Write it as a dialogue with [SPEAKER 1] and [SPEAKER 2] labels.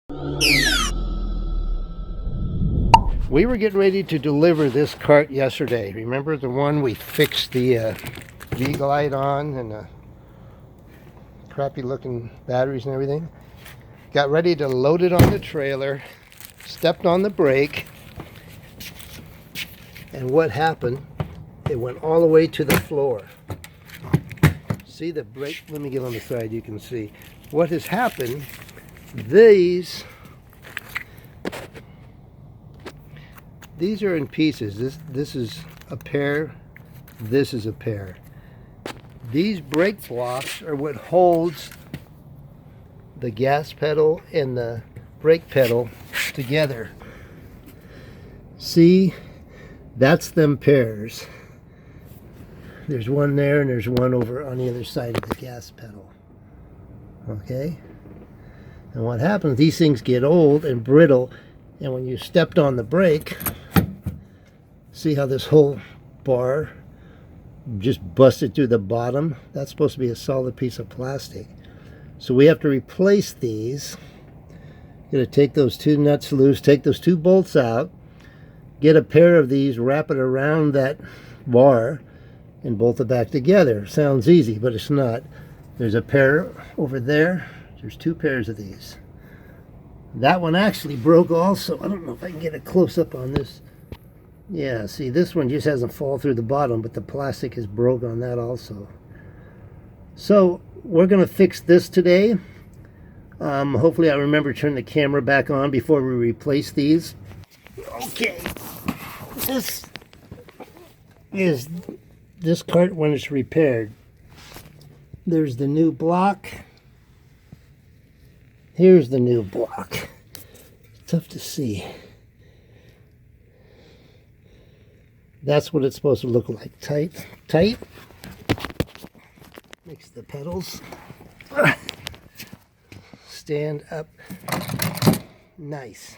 [SPEAKER 1] We were getting ready to deliver this cart yesterday. Remember the one we fixed the V-Glide on and the crappy looking batteries and everything? Got ready to load it on the trailer, stepped on the brake, and what happened? It went all the way to the floor. See the brake? Let me get on the side, you can see. What has happened, these are in pieces. This is a pair, this is a pair. These brake blocks are what holds the gas pedal and the brake pedal together. See, that's them pairs. There's one there and there's one over on the other side of the gas pedal. Okay? And what happens, these things get old and brittle, and when you stepped on the brake, see how this whole bar just busted through the bottom? That's supposed to be a solid piece of plastic. So we have to replace these. Gonna take those two nuts loose, take those two bolts out, get a pair of these, wrap it around that bar, and bolt it back together. Sounds easy, but it's not. There's a pair over there. There's two pairs of these. That one actually broke also. I don't know if I can get a close-up on this. Yeah, see, this one just hasn't fallen through the bottom, but the plastic is broke on that also. So we're going to fix this today. Hopefully I remember to turn the camera back on before we replace these. Okay, this is this cart when it's repaired. There's the new block. Here's the new block. Tough to see. That's what it's supposed to look like. Tight. Makes the pedals stand up nice.